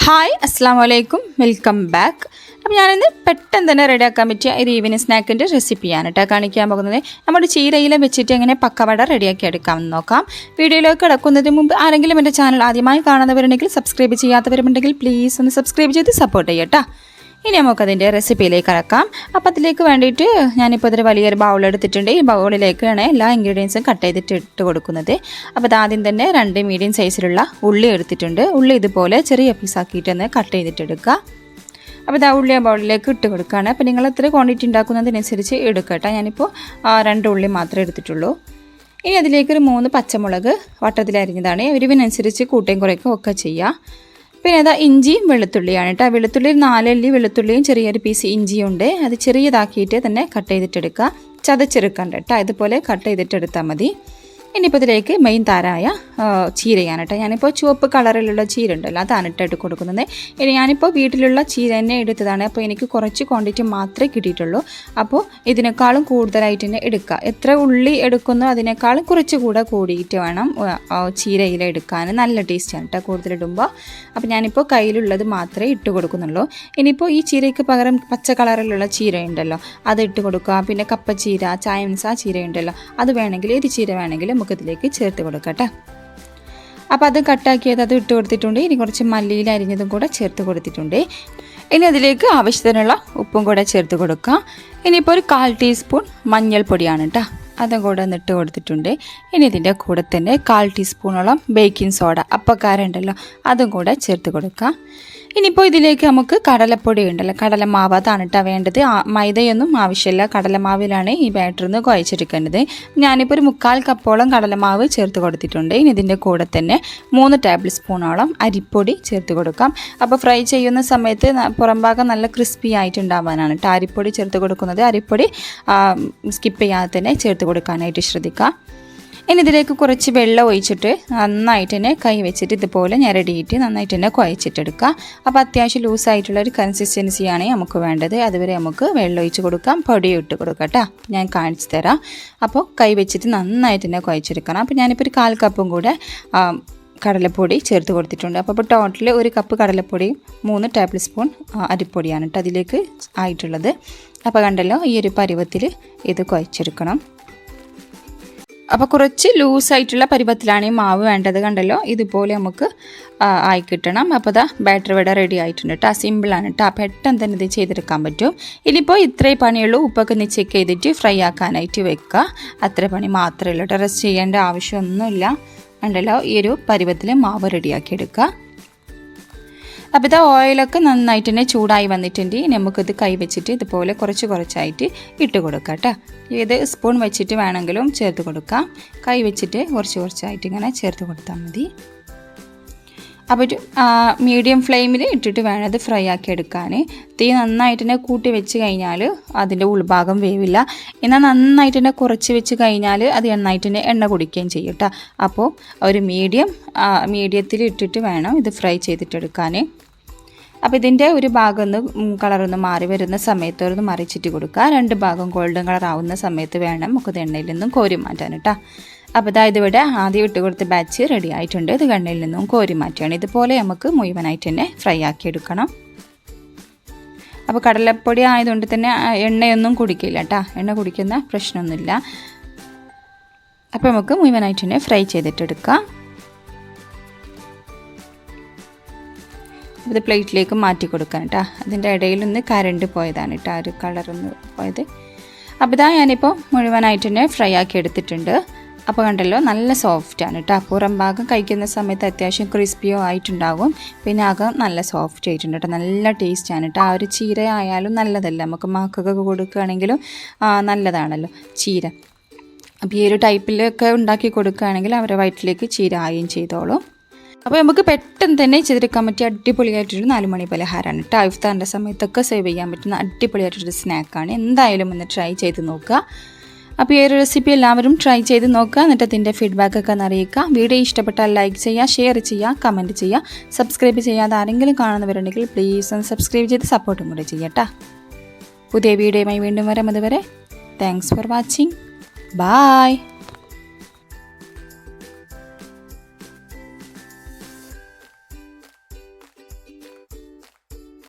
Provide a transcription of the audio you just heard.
Hi അസ്സാം വലൈക്കും, welcome back. അപ്പോൾ ഞാനിന്ന് പെട്ടെന്ന് തന്നെ റെഡിയാക്കാൻ പറ്റിയ ഒരു ഈവനിങ് സ്നാക്കിൻ്റെ റെസിപ്പിയാണ് കേട്ടോ കാണിക്കാൻ പോകുന്നത്. നമ്മുടെ ചീരയില വെച്ചിട്ട് എങ്ങനെ പക്കവട റെഡിയാക്കി എടുക്കാമെന്ന് നോക്കാം. വീഡിയോയിലേക്ക് കിടക്കുന്നതിന് മുമ്പ് ആരെങ്കിലും എൻ്റെ ചാനൽ ആദ്യമായി കാണുന്നവരുണ്ടെങ്കിൽ, സബ്സ്ക്രൈബ് ചെയ്യാത്തവരുണ്ടെങ്കിൽ പ്ലീസ് ഒന്ന് സബ്സ്ക്രൈബ് ചെയ്ത് സപ്പോർട്ട് ചെയ്യട്ടോ. ഇനി നമുക്കതിൻ്റെ റെസിപ്പിയിലേക്ക് കിടക്കാം. അപ്പോൾ അതിലേക്ക് വേണ്ടിയിട്ട് ഞാനിപ്പോൾ ഇതൊരു വലിയൊരു ബൗളെടുത്തിട്ടുണ്ട്. ഈ ബൗളിലേക്കാണ് എല്ലാ ഇൻഗ്രീഡിയൻസും കട്ട് ചെയ്തിട്ട് ഇട്ട് കൊടുക്കുന്നത്. അപ്പോൾ ആദ്യം തന്നെ 2 മീഡിയം സൈസിലുള്ള ഉള്ളി എടുത്തിട്ടുണ്ട്. ഉള്ളി ഇതുപോലെ ചെറിയ പീസാക്കിയിട്ട് തന്നെ കട്ട് ചെയ്തിട്ടെടുക്കുക. അപ്പോൾ ഉള്ളി ആ ബൗളിലേക്ക് ഇട്ട് കൊടുക്കുകയാണ്. അപ്പോൾ നിങ്ങൾ എത്ര ക്വാണ്ടിറ്റി ഉണ്ടാക്കുന്നതിനനുസരിച്ച് എടുക്കട്ടെ. ഞാനിപ്പോൾ 2 ഉള്ളി മാത്രമേ എടുത്തിട്ടുള്ളൂ. ഇനി അതിലേക്കൊരു 3 പച്ചമുളക് വട്ടത്തിലരിഞ്ഞതാണ്. എരിവിനനുസരിച്ച് കൂട്ടുകയും കുറയ്ക്കുകയും ഒക്കെ ചെയ്യുക. പിന്നെ അതാ ഇഞ്ചിയും വെളുത്തുള്ളിയാണ് കേട്ടോ. വെളുത്തുള്ളി 4 അല്ലി വെളുത്തുള്ളിയും ചെറിയൊരു പീസ് ഇഞ്ചിയും ഉണ്ട്. അത് ചെറിയതാക്കിയിട്ട് തന്നെ കട്ട് ചെയ്തിട്ടെടുക്കുക. ചതച്ചെടുക്കണ്ട കേട്ടോ. ഇതുപോലെ കട്ട് ചെയ്തിട്ടെടുത്താൽ മതി. ഇനിയിപ്പോൾ ഇതിലേക്ക് മെയിൻ താരമായ ചീരയാണ് കേട്ടോ. ഞാനിപ്പോൾ ചുവപ്പ് കളറിലുള്ള ചീര ഉണ്ടല്ലോ, അതാണ് ഇട്ടിട്ട് കൊടുക്കുന്നത്. ഇനി ഞാനിപ്പോൾ വീട്ടിലുള്ള ചീര തന്നെ എടുത്തതാണ്. അപ്പോൾ എനിക്ക് കുറച്ച് ക്വാണ്ടിറ്റി മാത്രമേ കിട്ടിയിട്ടുള്ളൂ. അപ്പോൾ ഇതിനേക്കാളും കൂടുതലായിട്ട് തന്നെ എടുക്കുക. എത്ര ഉള്ളി എടുക്കുന്നോ അതിനേക്കാളും കുറച്ച് കൂടിയിട്ട് വേണം ചീരയില എടുക്കാൻ. നല്ല ടേസ്റ്റാണ് കേട്ടോ കൂടുതലിടുമ്പോൾ. അപ്പോൾ ഞാനിപ്പോൾ കയ്യിലുള്ളത് മാത്രമേ ഇട്ട് കൊടുക്കുന്നുള്ളൂ. ഇനിയിപ്പോൾ ഈ ചീരയ്ക്ക് പകരം പച്ച കളറിലുള്ള ചീര ഉണ്ടല്ലോ, അത് ഇട്ട് കൊടുക്കുക. പിന്നെ കപ്പച്ചീര, ചായൻസ ചീര ഉണ്ടല്ലോ, അത് വേണമെങ്കിൽ ഏത് ചീര വേണമെങ്കിലും ഇതിലേക്ക് ചേർത്ത് കൊടുക്കട്ടെ. അപ്പോൾ അത് കട്ടാക്കിയത് അത് ഇട്ട് കൊടുത്തിട്ടുണ്ട്. ഇനി കുറച്ച് മല്ലിയില അരിഞ്ഞതും കൂടെ ചേർത്ത് കൊടുത്തിട്ടുണ്ട്. ഇനി അതിലേക്ക് ആവശ്യത്തിനുള്ള ഉപ്പും കൂടെ ചേർത്ത് കൊടുക്കുക. ഇനിയിപ്പോൾ ഒരു 1/4 ടീസ്പൂൺ മഞ്ഞൾപ്പൊടിയാണ് കേട്ടോ, അതും കൂടെ ഇട്ട് കൊടുത്തിട്ടുണ്ട്. ഇനി ഇതിൻ്റെ കൂടെ തന്നെ 1/4 ടീസ്പൂണോളം ബേക്കിംഗ് സോഡ, അപ്പക്കാരുണ്ടല്ലോ, അതും കൂടെ ചേർത്ത് കൊടുക്കുക. ഇനിയിപ്പോൾ ഇതിലേക്ക് നമുക്ക് കടലപ്പൊടി ഉണ്ടല്ലോ, കടലമാവ്, അതാണ് കേട്ടോ വേണ്ടത്. മൈദയൊന്നും ആവശ്യമില്ല, കടലമാവിലാണ് ഈ ബാറ്ററിന്ന് കുഴച്ചെടുക്കേണ്ടത്. ഞാനിപ്പോൾ ഒരു 1/4 കപ്പോളം കടലമാവ് ചേർത്ത് കൊടുത്തിട്ടുണ്ട്. ഇനി ഇതിൻ്റെ കൂടെ തന്നെ 3 ടേബിൾ സ്പൂണോളം അരിപ്പൊടി ചേർത്ത് കൊടുക്കാം. അപ്പോൾ ഫ്രൈ ചെയ്യുന്ന സമയത്ത് പുറം ഭാഗം നല്ല ക്രിസ്പി ആയിട്ടുണ്ടാവാനാണ് കേട്ടോ അരിപ്പൊടി ചേർത്ത് കൊടുക്കുന്നത്. അരിപ്പൊടി സ്കിപ്പ് ചെയ്യാതെ തന്നെ ചേർത്ത് കൊടുക്കാനായിട്ട് ശ്രദ്ധിക്കുക. ഇനി ഇതിലേക്ക് കുറച്ച് വെള്ളം ഒഴിച്ചിട്ട് നന്നായിട്ട് തന്നെ കൈ വെച്ചിട്ട് ഇതുപോലെ ഞെരടിയിട്ട് നന്നായിട്ട് തന്നെ കുഴച്ചിട്ടെടുക്കുക. അപ്പോൾ അത്യാവശ്യം ലൂസായിട്ടുള്ളൊരു കൺസിസ്റ്റൻസിയാണ് നമുക്ക് വേണ്ടത്. അതുവരെ നമുക്ക് വെള്ളം ഒഴിച്ച് കൊടുക്കാം, പൊടിയും ഇട്ട് കൊടുക്കാം കേട്ടോ. ഞാൻ കാണിച്ചു തരാം. അപ്പോൾ കൈ വെച്ചിട്ട് നന്നായിട്ട് തന്നെ കുഴച്ചെടുക്കണം. അപ്പോൾ ഞാനിപ്പോൾ ഒരു 1/4 കപ്പും കൂടെ കടലപ്പൊടി ചേർത്ത് കൊടുത്തിട്ടുണ്ട്. അപ്പോൾ ടോട്ടൽ 1 കപ്പ് കടലപ്പൊടിയും 3 ടേബിൾ സ്പൂൺ അരിപ്പൊടിയാണ് കേട്ടോ അതിലേക്ക് ആയിട്ടുള്ളത്. അപ്പോൾ കണ്ടല്ലോ, ഈ ഒരു പരുവത്തിൽ ഇത് കുഴച്ചെടുക്കണം. അപ്പോൾ കുറച്ച് ലൂസായിട്ടുള്ള പരുവത്തിലാണ് ഈ മാവ് വേണ്ടത്. കണ്ടല്ലോ, ഇതുപോലെ നമുക്ക് ആയി കിട്ടണം. അപ്പോൾ ബാറ്റർ ഇവിടെ റെഡി ആയിട്ടുണ്ട് കേട്ടോ. സിമ്പിളാണ് കേട്ടോ, പെട്ടെന്ന് തന്നെ ഇത് ചെയ്തെടുക്കാൻ പറ്റും. ഇനിയിപ്പോൾ ഇത്രയും പണിയുള്ളൂ. ഉപ്പൊക്കെ ഒന്ന് ചെക്ക് ചെയ്തിട്ട് ഫ്രൈ ആക്കാനായിട്ട് വെക്കുക. അത്ര പണി മാത്രമേ ഉള്ളൂ കേട്ടോ, റെസ്റ്റ് ചെയ്യേണ്ട ആവശ്യമൊന്നുമില്ല. കണ്ടല്ലോ, ഈ ഒരു പരുവത്തിൽ മാവ് റെഡിയാക്കി എടുക്കുക. അപ്പോൾ ഓയിലൊക്കെ നന്നായിട്ട് തന്നെ ചൂടായി വന്നിട്ടുണ്ട്. നമുക്കിത് കൈ വെച്ചിട്ട് ഇതുപോലെ കുറച്ചായിട്ട് ഇട്ട് കൊടുക്കാം കേട്ടോ. ഏത് സ്പൂൺ വെച്ചിട്ട് വേണമെങ്കിലും ചേർത്ത് കൊടുക്കാം. കൈ വെച്ചിട്ട് കുറച്ചായിട്ട് ഇങ്ങനെ ചേർത്ത് കൊടുത്താൽ മതി. അപ്പോൾ മീഡിയം ഫ്ലെയിമിൽ ഇട്ടിട്ട് വേണം ഇത് ഫ്രൈ ആക്കി എടുക്കാൻ. തീ നന്നായിട്ട് തന്നെ കൂട്ടി വെച്ച് കഴിഞ്ഞാൽ അതിൻ്റെ ഉൾഭാഗം വേവില്ല. എന്നാൽ നന്നായിട്ട് തന്നെ കുറച്ച് വെച്ച് കഴിഞ്ഞാൽ അത് നന്നായിട്ട് തന്നെ എണ്ണ കുടിക്കുകയും ചെയ്യും കേട്ടോ. അപ്പോൾ ഒരു മീഡിയത്തിൽ ഇട്ടിട്ട് വേണം ഇത് ഫ്രൈ ചെയ്തിട്ടെടുക്കാൻ. അപ്പോൾ ഇതിൻ്റെ ഒരു ഭാഗം ഒന്ന് കളറൊന്ന് മാറി വരുന്ന സമയത്ത് ഒന്ന് മറിച്ചിട്ട് കൊടുക്കുക. 2 ഭാഗം ഗോൾഡൻ കളർ ആവുന്ന സമയത്ത് വേണം നമുക്കത് എണ്ണയിൽ നിന്നും കോരി മാറ്റാൻ കേട്ടോ. അപ്പോൾ ഇതിവിടെ ആദ്യം ഇട്ട് കൊടുത്ത ബാച്ച് റെഡി ആയിട്ടുണ്ട്. ഇത് എണ്ണയിൽ നിന്നും കോരി മാറ്റുകയാണ്. ഇതുപോലെ നമുക്ക് മുഴുവനായിട്ട് തന്നെ ഫ്രൈ ആക്കി എടുക്കണം. അപ്പോൾ കടലപ്പൊടി ആയതുകൊണ്ട് തന്നെ എണ്ണയൊന്നും കുടിക്കില്ല കേട്ടോ, എണ്ണ കുടിക്കുന്ന പ്രശ്നമൊന്നുമില്ല. അപ്പോൾ നമുക്ക് മുഴുവനായിട്ട് തന്നെ ഫ്രൈ ചെയ്തിട്ടെടുക്കാം. ഇത് പ്ലേറ്റിലേക്ക് മാറ്റി കൊടുക്കാൻ കേട്ടോ. അതിൻ്റെ ഇടയിലൊന്ന് കരണ്ട് പോയതാണ് കേട്ടോ, ആ ഒരു കളറൊന്ന് പോയത്. അപ്പോൾ ഞാനിപ്പോൾ മുഴുവനായിട്ട് തന്നെ ഫ്രൈ ആക്കി എടുത്തിട്ടുണ്ട്. അപ്പോൾ കണ്ടല്ലോ, നല്ല സോഫ്റ്റാണ് കേട്ടോ. പുറം ഭാഗം കഴിക്കുന്ന സമയത്ത് അത്യാവശ്യം ക്രിസ്പിയോ ആയിട്ടുണ്ടാകും. പിന്നെ അകം നല്ല സോഫ്റ്റ് ആയിട്ടുണ്ട് കേട്ടോ. നല്ല ടേസ്റ്റാണ് കേട്ടോ. ആ ഒരു ചീര ആയാലും നല്ലതല്ല, നമുക്ക് മക്കൾക്കൊക്കെ കൊടുക്കുകയാണെങ്കിലും നല്ലതാണല്ലോ ചീര. അപ്പോൾ ഈ ഒരു ടൈപ്പിലൊക്കെ ഉണ്ടാക്കി കൊടുക്കുകയാണെങ്കിൽ അവരുടെ വയറ്റിലേക്ക് ചീര ആയും ചെയ്തോളും. അപ്പോൾ നമുക്ക് പെട്ടെന്ന് തന്നെ ചെയ്തെടുക്കാൻ പറ്റിയ അടിപൊളിയായിട്ടൊരു 4 മണി പലഹാരമാണ് കേട്ടോ. ഇഫ്താറിൻ്റെ സമയത്തൊക്കെ സേവ് ചെയ്യാൻ പറ്റുന്ന അടിപൊളിയായിട്ടൊരു സ്നാക്കാണ്. എന്തായാലും ഒന്ന് ട്രൈ ചെയ്ത് നോക്കുക. അപ്പോൾ ഈ ഒരു റെസിപ്പി എല്ലാവരും ട്രൈ ചെയ്ത് നോക്കുക. എന്നിട്ട് അതിൻ്റെ ഫീഡ്ബാക്കൊക്കെ ഒന്ന് അറിയിക്കുക. വീഡിയോ ഇഷ്ടപ്പെട്ടാൽ ലൈക്ക് ചെയ്യുക, ഷെയർ ചെയ്യുക, കമൻറ്റ് ചെയ്യുക. സബ്സ്ക്രൈബ് ചെയ്യാതെ ആരെങ്കിലും കാണുന്നവരുണ്ടെങ്കിൽ പ്ലീസ് ഒന്ന് സബ്സ്ക്രൈബ് ചെയ്ത് സപ്പോർട്ടും കൂടെ ചെയ്യട്ടോ. പുതിയ വീഡിയോയുമായി വീണ്ടും വരാം. അതുവരെ താങ്ക്സ് ഫോർ വാച്ചിങ്. ബായ്.